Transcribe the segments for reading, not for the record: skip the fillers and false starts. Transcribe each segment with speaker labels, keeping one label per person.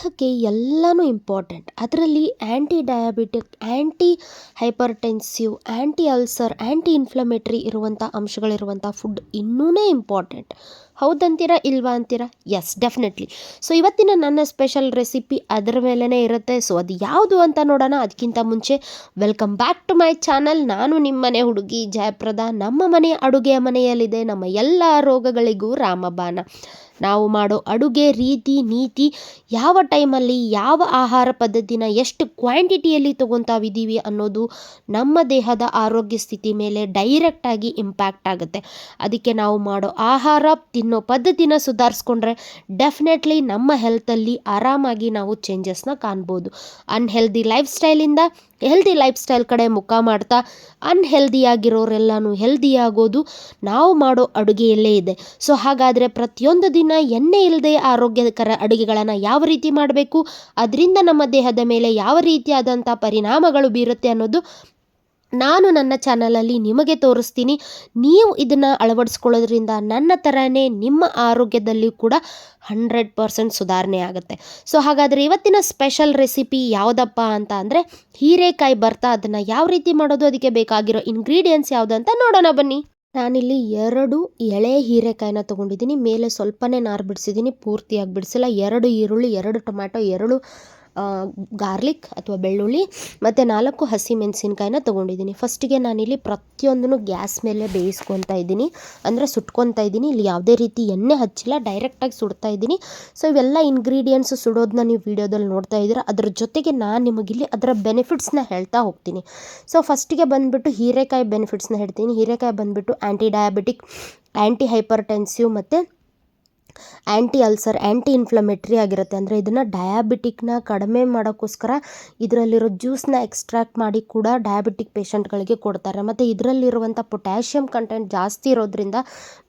Speaker 1: ದೇಹಕ್ಕೆ ಎಲ್ಲನೂ ಇಂಪಾರ್ಟೆಂಟ್. ಅದರಲ್ಲಿ ಆ್ಯಂಟಿ ಡಯಾಬಿಟಿಕ್, ಆ್ಯಂಟಿ ಹೈಪರ್ಟೆನ್ಸಿವ್, ಆ್ಯಂಟಿ ಅಲ್ಸರ್, ಆ್ಯಂಟಿ ಇನ್ಫ್ಲಮೇಟ್ರಿ ಇರುವಂಥ ಅಂಶಗಳಿರುವಂಥ ಫುಡ್ ಇನ್ನೂ ಇಂಪಾರ್ಟೆಂಟ್. ಹೌದಂತೀರಾ ಇಲ್ವಾ ಅಂತೀರಾ? S, definitely. ಸೊ ಇವತ್ತಿನ ನನ್ನ ಸ್ಪೆಷಲ್ ರೆಸಿಪಿ ಅದರ ಮೇಲೇ ಇರುತ್ತೆ. ಸೊ ಅದು ಯಾವುದು ಅಂತ ನೋಡೋಣ. ಅದಕ್ಕಿಂತ ಮುಂಚೆ welcome back to my channel. ನಾನು ನಿಮ್ಮನೆ ಹುಡುಗಿ ಜಯಪ್ರದಾ. ನಮ್ಮ ಮನೆ ಅಡುಗೆಯ ಮನೆಯಲ್ಲಿದೆ ನಮ್ಮ ಎಲ್ಲ ರೋಗಗಳಿಗೂ ರಾಮಬಾಣ. ನಾವು ಮಾಡೋ ಅಡುಗೆ ರೀತಿ ನೀತಿ, ಯಾವ ಟೈಮಲ್ಲಿ ಯಾವ ಆಹಾರ ಪದ್ಧತಿನ ಎಷ್ಟು ಕ್ವಾಂಟಿಟಿಯಲ್ಲಿ ತೊಗೊತಾವಿದ್ದೀವಿ ಅನ್ನೋದು ನಮ್ಮ ದೇಹದ ಆರೋಗ್ಯ ಸ್ಥಿತಿ ಮೇಲೆ ಡೈರೆಕ್ಟಾಗಿ ಇಂಪ್ಯಾಕ್ಟ್ ಆಗುತ್ತೆ. ಅದಕ್ಕೆ ನಾವು ಮಾಡೋ ಆಹಾರ ತಿನ್ನೋ ಪದ್ಧತಿನ ಸುಧಾರಿಸ್ಕೊಂಡ್ರೆ ಡೆಫಿನೆಟ್ಲಿ ನಮ್ಮ ಹೆಲ್ತಲ್ಲಿ ಆರಾಮಾಗಿ ನಾವು ಚೇಂಜಸ್ನ ಕಾಣ್ಬೋದು. ಅನ್ಹೆಲ್ದಿ ಲೈಫ್ ಸ್ಟೈಲಿಂದ ಹೆಲ್ದಿ ಲೈಫ್ ಸ್ಟೈಲ್ ಕಡೆ ಮುಖ ಮಾಡ್ತಾ ಅನ್ಹೆಲ್ದಿಯಾಗಿರೋರೆಲ್ಲನೂ ಹೆಲ್ದಿಯಾಗೋದು ನಾವು ಮಾಡೋ ಅಡುಗೆಯಲ್ಲೇ ಇದೆ. ಸೊ ಹಾಗಾದರೆ ಪ್ರತಿಯೊಂದು ದಿನ ಎಣ್ಣೆ ಇಲ್ಲದೆ ಆರೋಗ್ಯಕರ ಅಡುಗೆಗಳನ್ನು ಯಾವ ರೀತಿ ಮಾಡಬೇಕು, ಅದರಿಂದ ನಮ್ಮ ದೇಹದ ಮೇಲೆ ಯಾವ ರೀತಿಯಾದಂಥ ಪರಿಣಾಮಗಳು ಬೀರುತ್ತೆ ಅನ್ನೋದು ನಾನು ನನ್ನ ಚಾನಲಲ್ಲಿ ನಿಮಗೆ ತೋರಿಸ್ತೀನಿ. ನೀವು ಇದನ್ನು ಅಳವಡಿಸ್ಕೊಳ್ಳೋದ್ರಿಂದ ನನ್ನ ಥರನೇ ನಿಮ್ಮ ಆರೋಗ್ಯದಲ್ಲಿ ಕೂಡ 100% ಸುಧಾರಣೆ ಆಗುತ್ತೆ. ಸೊ ಹಾಗಾದರೆ ಇವತ್ತಿನ ಸ್ಪೆಷಲ್ ರೆಸಿಪಿ ಯಾವುದಪ್ಪ ಅಂತ ಅಂದರೆ ಹೀರೆಕಾಯಿ ಭರ್ತಾ. ಅದನ್ನು ಯಾವ ರೀತಿ ಮಾಡೋದು, ಅದಕ್ಕೆ ಬೇಕಾಗಿರೋ ಇಂಗ್ರೀಡಿಯೆಂಟ್ಸ್ ಯಾವುದು ಅಂತ ನೋಡೋಣ ಬನ್ನಿ. ನಾನಿಲ್ಲಿ 2 ಎಳೆ ಹೀರೆಕಾಯಿನ ತೊಗೊಂಡಿದ್ದೀನಿ. ಮೇಲೆ ಸ್ವಲ್ಪನೇ ನಾರು ಬಿಡಿಸಿದ್ದೀನಿ, ಪೂರ್ತಿಯಾಗಿ ಬಿಡಿಸಿಲ್ಲ. 2 ಈರುಳ್ಳಿ, 2 ಟೊಮ್ಯಾಟೊ, 2 ಗಾರ್ಲಿಕ್ ಅಥವಾ ಬೆಳ್ಳುಳ್ಳಿ ಮತ್ತು 4 ಹಸಿಮೆಣಸಿನ್ಕಾಯಿನ ತೊಗೊಂಡಿದ್ದೀನಿ. ಫಸ್ಟಿಗೆ ನಾನಿಲ್ಲಿ ಪ್ರತಿಯೊಂದನ್ನು ಗ್ಯಾಸ್ ಮೇಲೆ ಬೇಯಿಸ್ಕೊತಾ ಇದ್ದೀನಿ, ಅಂದರೆ ಸುಟ್ಕೊತಾ ಇದ್ದೀನಿ. ಇಲ್ಲಿ ಯಾವುದೇ ರೀತಿ ಎಣ್ಣೆ ಹಚ್ಚಿಲ್ಲ, ಡೈರೆಕ್ಟಾಗಿ ಸುಡ್ತಾ ಇದ್ದೀನಿ. ಸೊ ಇವೆಲ್ಲ ಇಂಗ್ರೀಡಿಯೆಂಟ್ಸ್ ಸುಡೋದನ್ನ ನೀವು ವಿಡಿಯೋದಲ್ಲಿ ನೋಡ್ತಾ ಇದ್ದೀರಾ. ಅದ್ರ ಜೊತೆಗೆ ನಾನು ನಿಮಗಿಲ್ಲಿ ಅದರ ಬೆನಿಫಿಟ್ಸ್ನ ಹೇಳ್ತಾ ಹೋಗ್ತೀನಿ. ಸೊ ಫಸ್ಟಿಗೆ ಬಂದುಬಿಟ್ಟು ಹೀರೆಕಾಯಿ ಬೆನಿಫಿಟ್ಸ್ನ ಹೇಳ್ತೀನಿ. ಹೀರೆಕಾಯಿ ಬಂದುಬಿಟ್ಟು ಆ್ಯಂಟಿ ಡಯಾಬಿಟಿಕ್, ಆ್ಯಂಟಿ ಹೈಪರ್ಟೆನ್ಸಿವ್ ಮತ್ತು ಆ್ಯಂಟಿ ಅಲ್ಸರ್, ಆ್ಯಂಟಿ ಇನ್ಫ್ಲಮೇಟ್ರಿ ಆಗಿರುತ್ತೆ. ಅಂದರೆ ಇದನ್ನು ಡಯಾಬಿಟಿಕ್ನ ಕಡಿಮೆ ಮಾಡೋಕ್ಕೋಸ್ಕರ ಇದರಲ್ಲಿರೋ ಜ್ಯೂಸನ್ನ ಎಕ್ಸ್ಟ್ರಾಕ್ಟ್ ಮಾಡಿ ಕೂಡ ಡಯಾಬಿಟಿಕ್ ಪೇಷಂಟ್ಗಳಿಗೆ ಕೊಡ್ತಾರೆ. ಮತ್ತು ಇದರಲ್ಲಿರುವಂಥ ಪೊಟ್ಯಾಷಿಯಮ್ ಕಂಟೆಂಟ್ ಜಾಸ್ತಿ ಇರೋದ್ರಿಂದ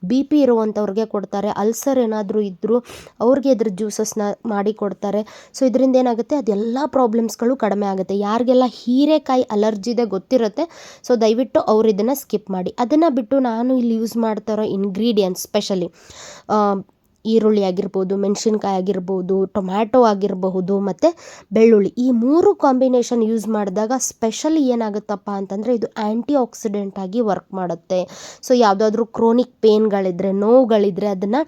Speaker 1: BP ಇರುವಂಥವ್ರಿಗೆ ಕೊಡ್ತಾರೆ. ಅಲ್ಸರ್ ಏನಾದರೂ ಇದ್ದರೂ ಅವ್ರಿಗೆ ಇದ್ರ ಜ್ಯೂಸಸ್ನ ಮಾಡಿ ಕೊಡ್ತಾರೆ. ಸೊ ಇದರಿಂದ ಏನಾಗುತ್ತೆ, ಅದೆಲ್ಲ ಪ್ರಾಬ್ಲಮ್ಸ್ಗಳು ಕಡಿಮೆ ಆಗುತ್ತೆ. ಯಾರಿಗೆಲ್ಲ ಹೀರೆಕಾಯಿ ಅಲರ್ಜಿ ಇದೆ ಗೊತ್ತಿರುತ್ತೆ, ಸೊ ದಯವಿಟ್ಟು ಅವ್ರು ಇದನ್ನು ಸ್ಕಿಪ್ ಮಾಡಿ. ಅದನ್ನು ಬಿಟ್ಟು ನಾನು ಇಲ್ಲಿ ಯೂಸ್ ಮಾಡ್ತಾ ಇರೋ ಇಂಗ್ರೀಡಿಯೆಂಟ್ಸ್ ಸ್ಪೆಷಲಿ ಈರುಳ್ಳಿ ಆಗಿರ್ಬೋದು, ಮೆಣಸಿನ್ಕಾಯಿ ಆಗಿರ್ಬೋದು, ಟೊಮ್ಯಾಟೊ ಆಗಿರಬಹುದು ಮತ್ತು ಬೆಳ್ಳುಳ್ಳಿ, ಈ 3 ಕಾಂಬಿನೇಷನ್ ಯೂಸ್ ಮಾಡಿದಾಗ ಸ್ಪೆಷಲಿ ಏನಾಗುತ್ತಪ್ಪ ಅಂತಂದರೆ ಇದು ಆ್ಯಂಟಿ ಆಕ್ಸಿಡೆಂಟ್ ಆಗಿ ವರ್ಕ್ ಮಾಡುತ್ತೆ. ಸೊ ಯಾವುದಾದ್ರೂ ಕ್ರೋನಿಕ್ ಪೇನ್ಗಳಿದ್ರೆ, ನೋವುಗಳಿದ್ರೆ ಅದನ್ನು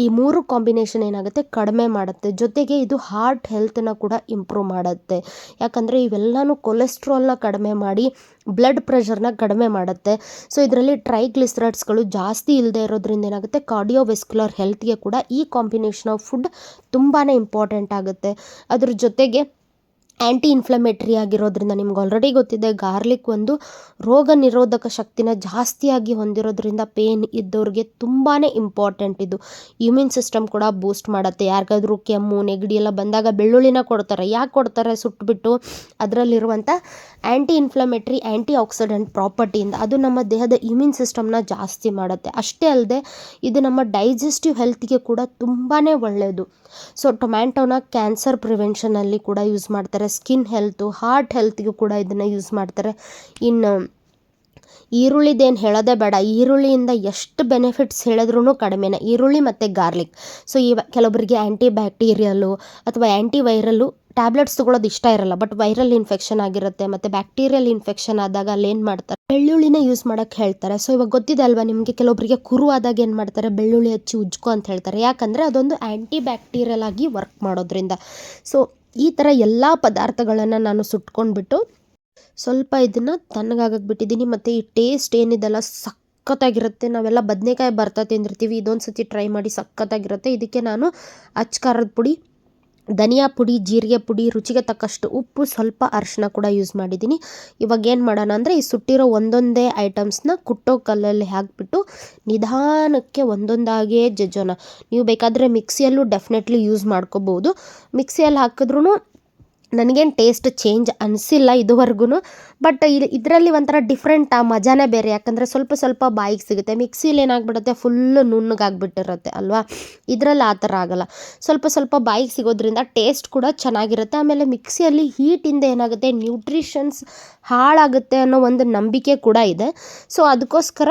Speaker 1: ಈ 3 ಕಾಂಬಿನೇಷನ್ ಏನಾಗುತ್ತೆ ಕಡಿಮೆ ಮಾಡುತ್ತೆ. ಜೊತೆಗೆ ಇದು ಹಾರ್ಟ್ ಹೆಲ್ತನ್ನ ಕೂಡ ಇಂಪ್ರೂವ್ ಮಾಡುತ್ತೆ. ಯಾಕಂದರೆ ಇವೆಲ್ಲನೂ ಕೊಲೆಸ್ಟ್ರಾಲ್ನ ಕಡಿಮೆ ಮಾಡಿ ಬ್ಲಡ್ ಪ್ರೆಷರ್ನ ಕಡಿಮೆ ಮಾಡುತ್ತೆ. ಸೊ ಇದರಲ್ಲಿ ಟ್ರೈಗ್ಲಿಸರೈಡ್ಸ್ಗಳು ಜಾಸ್ತಿ ಇಲ್ಲದೆ ಇರೋದ್ರಿಂದ ಏನಾಗುತ್ತೆ, ಕಾರ್ಡಿಯೋವೆಸ್ಕ್ಯುಲರ್ ಹೆಲ್ತ್ಗೆ ಕೂಡ ಈ ಕಾಂಬಿನೇಷನ್ ಆಫ್ ಫುಡ್ ತುಂಬಾ ಇಂಪಾರ್ಟೆಂಟ್ ಆಗುತ್ತೆ. ಅದ್ರ ಜೊತೆಗೆ ಆ್ಯಂಟಿ ಇನ್ಫ್ಲಮೇಟ್ರಿ ಆಗಿರೋದ್ರಿಂದ ನಿಮ್ಗೆ ಆಲ್ರೆಡಿ ಗೊತ್ತಿದೆ, ಗಾರ್ಲಿಕ್ ಒಂದು ರೋಗ ನಿರೋಧಕ ಶಕ್ತಿನ ಜಾಸ್ತಿಯಾಗಿ ಹೊಂದಿರೋದ್ರಿಂದ ಪೇನ್ ಇದ್ದವ್ರಿಗೆ ತುಂಬಾ ಇಂಪಾರ್ಟೆಂಟ್. ಇದು ಇಮ್ಯೂನ್ ಸಿಸ್ಟಮ್ ಕೂಡ ಬೂಸ್ಟ್ ಮಾಡುತ್ತೆ. ಯಾರಿಗಾದ್ರೂ ಕೆಮ್ಮು ನೆಗಡಿ ಎಲ್ಲ ಬಂದಾಗ ಬೆಳ್ಳುಳ್ಳಿನ ಕೊಡ್ತಾರೆ. ಯಾಕೆ ಕೊಡ್ತಾರೆ, ಸುಟ್ಬಿಟ್ಟು ಅದರಲ್ಲಿರುವಂಥ ಆ್ಯಂಟಿ ಇನ್ಫ್ಲಮೇಟ್ರಿ, ಆ್ಯಂಟಿ ಆಕ್ಸಿಡೆಂಟ್ ಪ್ರಾಪರ್ಟಿಯಿಂದ ಅದು ನಮ್ಮ ದೇಹದ ಇಮ್ಯೂನ್ ಸಿಸ್ಟಮ್ನ ಜಾಸ್ತಿ ಮಾಡುತ್ತೆ. ಅಷ್ಟೇ ಅಲ್ಲದೆ ಇದು ನಮ್ಮ ಡೈಜೆಸ್ಟಿವ್ ಹೆಲ್ತ್ಗೆ ಕೂಡ ತುಂಬಾ ಒಳ್ಳೆಯದು. ಸೊ ಟೊಮ್ಯಾಟೋನ ಕ್ಯಾನ್ಸರ್ ಪ್ರಿವೆನ್ಷನಲ್ಲಿ ಕೂಡ ಯೂಸ್ ಮಾಡ್ತಾರೆ. ಸ್ಕಿನ್ ಹೆಲ್ತು, ಹಾರ್ಟ್ ಹೆಲ್ತ್ಗೂ ಕೂಡ ಇದನ್ನು ಯೂಸ್ ಮಾಡ್ತಾರೆ. ಇನ್ನು ಈರುಳ್ಳಿದೇನು ಹೇಳೋದೇ ಬೇಡ, ಈರುಳ್ಳಿಯಿಂದ ಎಷ್ಟು ಬೆನಿಫಿಟ್ಸ್ ಹೇಳಿದ್ರೂ ಕಡಿಮೆನೇ, ಈರುಳ್ಳಿ ಮತ್ತು ಗಾರ್ಲಿಕ್. ಸೊ ಕೆಲವೊಬ್ಬರಿಗೆ ಆ್ಯಂಟಿ ಬ್ಯಾಕ್ಟೀರಿಯಲ್ಲು ಅಥವಾ ಆ್ಯಂಟಿ ವೈರಲ್ಲು ಟ್ಯಾಬ್ಲೆಟ್ಸ್ ತೊಗೊಳೋದು ಇಷ್ಟ ಇರಲ್ಲ. ಬಟ್ ವೈರಲ್ ಇನ್ಫೆಕ್ಷನ್ ಆಗಿರುತ್ತೆ ಮತ್ತು ಬ್ಯಾಕ್ಟೀರಿಯಲ್ ಇನ್ಫೆಕ್ಷನ್ ಆದಾಗ ಅಲ್ಲಿ ಏನು ಮಾಡ್ತಾರೆ, ಬೆಳ್ಳುಳ್ಳಿನ ಯೂಸ್ ಮಾಡೋಕ್ಕೆ ಹೇಳ್ತಾರೆ. ಸೊ ಇವಾಗ ಗೊತ್ತಿದೆ ಅಲ್ವಾ ನಿಮಗೆ, ಕೆಲವೊಬ್ಬರಿಗೆ ಕುರು ಆದಾಗ ಏನು ಮಾಡ್ತಾರೆ, ಬೆಳ್ಳುಳ್ಳಿ ಹಚ್ಚಿ ಉಜ್ಕೊ ಅಂತ ಹೇಳ್ತಾರೆ. ಯಾಕಂದರೆ ಅದೊಂದು ಆ್ಯಂಟಿ ಬ್ಯಾಕ್ಟೀರಿಯಲ್ ಆಗಿ ವರ್ಕ್ ಮಾಡೋದ್ರಿಂದ. ಸೊ ಈ ಥರ ಎಲ್ಲ ಪದಾರ್ಥಗಳನ್ನು ನಾನು ಸುಟ್ಕೊಂಡ್ಬಿಟ್ಟು ಸ್ವಲ್ಪ ಇದನ್ನು ತಣ್ಣಗಾಗಕ್ಕೆ ಬಿಟ್ಟಿದ್ದೀನಿ. ಮತ್ತು ಈ ಟೇಸ್ಟ್ ಏನಿದೆಲ್ಲ ಸಖತ್ತಾಗಿರುತ್ತೆ. ನಾವೆಲ್ಲ ಬದನೆಕಾಯಿ ಭರ್ತಾ ತಿಂದಿರ್ತೀವಿ, ಇದೊಂದು ಸತಿ ಟ್ರೈ ಮಾಡಿ, ಸಖತ್ತಾಗಿರುತ್ತೆ. ಇದಕ್ಕೆ ನಾನು ಅಚ್ಕಾರದ ಪುಡಿ, ಧನಿಯಾ ಪುಡಿ, ಜೀರಿಗೆ ಪುಡಿ, ರುಚಿಗೆ ತಕ್ಕಷ್ಟು ಉಪ್ಪು, ಸ್ವಲ್ಪ ಅರಿಶಿನ ಕೂಡ ಯೂಸ್ ಮಾಡಿದ್ದೀನಿ. ಇವಾಗ ಏನು ಮಾಡೋಣ ಅಂದರೆ ಈ ಸುಟ್ಟಿರೋ ಒಂದೊಂದೇ ಐಟಮ್ಸ್ನ ಕುಟ್ಟೋ ಕಲ್ಲಲ್ಲಿ ಹಾಕಿಬಿಟ್ಟು ನಿಧಾನಕ್ಕೆ ಒಂದೊಂದಾಗೇ ಜಜ್ಜೋಣ. ನೀವು ಬೇಕಾದರೆ ಮಿಕ್ಸಿಯಲ್ಲೂ ಡೆಫಿನೆಟ್ಲಿ ಯೂಸ್ ಮಾಡ್ಕೋಬೋದು. ಮಿಕ್ಸಿಯಲ್ಲಿ ಹಾಕಿದ್ರೂ ನನಗೇನು ಟೇಸ್ಟ್ ಚೇಂಜ್ ಅನಿಸಿಲ್ಲ ಇದುವರೆಗೂ. ಬಟ್ ಇದರಲ್ಲಿ ಒಂಥರ ಡಿಫ್ರೆಂಟ್, ಆ ಮಜಾನೇ ಬೇರೆ. ಯಾಕಂದರೆ ಸ್ವಲ್ಪ ಸ್ವಲ್ಪ ಬಾಯಿಗೆ ಸಿಗುತ್ತೆ. ಮಿಕ್ಸಿಲಿ ಏನಾಗ್ಬಿಡುತ್ತೆ, ಫುಲ್ಲು ನುಣ್ಣಗಾಗ್ಬಿಟ್ಟಿರುತ್ತೆ ಅಲ್ವಾ. ಇದರಲ್ಲಿ ಆ ಥರ ಆಗಲ್ಲ, ಸ್ವಲ್ಪ ಸ್ವಲ್ಪ ಬಾಯಿಗೆ ಸಿಗೋದ್ರಿಂದ ಟೇಸ್ಟ್ ಕೂಡ ಚೆನ್ನಾಗಿರುತ್ತೆ. ಆಮೇಲೆ ಮಿಕ್ಸಿಯಲ್ಲಿ ಹೀಟಿಂದ ಏನಾಗುತ್ತೆ, ನ್ಯೂಟ್ರಿಷನ್ಸ್ ಹಾಳಾಗುತ್ತೆ ಅನ್ನೋ ಒಂದು ನಂಬಿಕೆ ಕೂಡ ಇದೆ. ಸೊ ಅದಕ್ಕೋಸ್ಕರ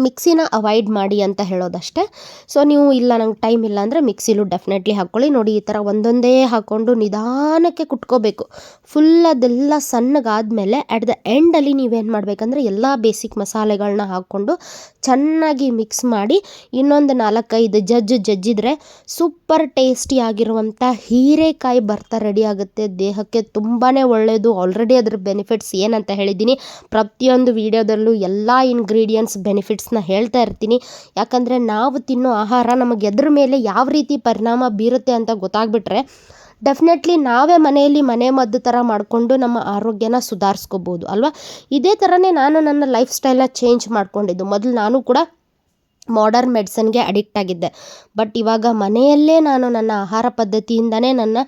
Speaker 1: ಮಿಕ್ಸಿನ ಅವಾಯ್ಡ್ ಮಾಡಿ ಅಂತ ಹೇಳೋದಷ್ಟೇ. ಸೊ ನೀವು ಇಲ್ಲ ನಂಗೆ ಟೈಮ್ ಇಲ್ಲ ಅಂದರೆ ಮಿಕ್ಸಿಲೂ ಡೆಫಿನೆಟ್ಲಿ ಹಾಕ್ಕೊಳ್ಳಿ. ನೋಡಿ ಈ ಥರ ಒಂದೊಂದೇ ಹಾಕ್ಕೊಂಡು ನಿಧಾನಕ್ಕೆ ಕುಟ್ಕೋಬೇಕು. ಫುಲ್ ಅದೆಲ್ಲ ಸಣ್ಣಗಾದಮೇಲೆ ಅಟ್ ದ ಎಂಡಲ್ಲಿ ನೀವೇನು ಮಾಡಬೇಕಂದ್ರೆ ಎಲ್ಲ ಬೇಸಿಕ್ ಮಸಾಲೆಗಳನ್ನ ಹಾಕ್ಕೊಂಡು ಚೆನ್ನಾಗಿ ಮಿಕ್ಸ್ ಮಾಡಿ ಇನ್ನೊಂದು 4-5 ಜಜ್ಜಿದ್ರೆ ಸೂಪರ್ ಟೇಸ್ಟಿ ಆಗಿರುವಂಥ ಹೀರೆಕಾಯಿ ಭರ್ತಾ ರೆಡಿ ಆಗುತ್ತೆ. ದೇಹಕ್ಕೆ ತುಂಬಾ ಒಳ್ಳೆಯದು. ಆಲ್ರೆಡಿ ಅದ್ರ ಬೆನಿಫಿಟ್ಸ್ ಏನಂತ ಹೇಳಿದ್ದೀನಿ. ಪ್ರತಿಯೊಂದು ವಿಡಿಯೋದಲ್ಲೂ ಎಲ್ಲ ಇಂಗ್ರೀಡಿಯೆಂಟ್ಸ್ ಬೆನಿಫಿಟ್ಸ್ನ ಹೇಳ್ತಾ ಇರ್ತೀನಿ. ಯಾಕಂದರೆ ನಾವು ತಿನ್ನೋ ಆಹಾರ ನಮಗೆ ಎದ್ರ ಮೇಲೆ ಯಾವ ರೀತಿ ಪರಿಣಾಮ ಬೀರುತ್ತೆ ಅಂತ ಗೊತ್ತಾಗ್ಬಿಟ್ರೆ ಡೆಫಿನೆಟ್ಲಿ ನಾವೇ ಮನೆಯಲ್ಲಿ ಮನೆ ಮದ್ದು ಥರ ಮಾಡಿಕೊಂಡು ನಮ್ಮ ಆರೋಗ್ಯನ ಸುಧಾರಿಸ್ಕೋಬೋದು ಅಲ್ವಾ. ಇದೇ ಥರನೇ ನಾನು ನನ್ನ ಲೈಫ್ ಸ್ಟೈಲ್ನ ಚೇಂಜ್ ಮಾಡ್ಕೊಂಡಿದ್ದು. ಮೊದಲು ನಾನು ಕೂಡ ಮಾಡರ್ನ್ ಮೆಡಿಸನ್ಗೆ ಅಡಿಕ್ಟ್ ಆಗಿದ್ದೆ. ಬಟ್ ಇವಾಗ ಮನೆಯಲ್ಲೇ ನಾನು ನನ್ನ ಆಹಾರ ಪದ್ಧತಿಯಿಂದನೇ ನನ್ನ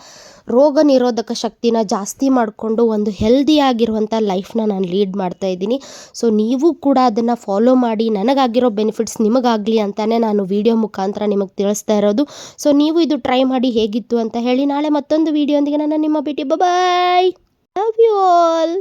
Speaker 1: ರೋಗ ನಿರೋಧಕ ಶಕ್ತಿನ ಜಾಸ್ತಿ ಮಾಡಿಕೊಂಡು ಒಂದು ಹೆಲ್ದಿಯಾಗಿರುವಂಥ ಲೈಫ್ನ ನಾನು ಲೀಡ್ ಮಾಡ್ತಾ ಇದ್ದೀನಿ. ಸೊ ನೀವು ಕೂಡ ಅದನ್ನು ಫಾಲೋ ಮಾಡಿ ನನಗಾಗಿರೋ ಬೆನಿಫಿಟ್ಸ್ ನಿಮಗಾಗಲಿ ಅಂತಲೇ ನಾನು ವಿಡಿಯೋ ಮುಖಾಂತರ ನಿಮಗೆ ತಿಳಿಸ್ತಾ ಇರೋದು. ಸೊ ನೀವು ಇದು ಟ್ರೈ ಮಾಡಿ ಹೇಗಿತ್ತು ಅಂತ ಹೇಳಿ. ನಾಳೆ ಮತ್ತೊಂದು ವಿಡಿಯೋ ಒಂದಿಗೆ ನಾನು ನಿಮ್ಮ ಭೇಟಿ. ಬಾಯ್. Love you all.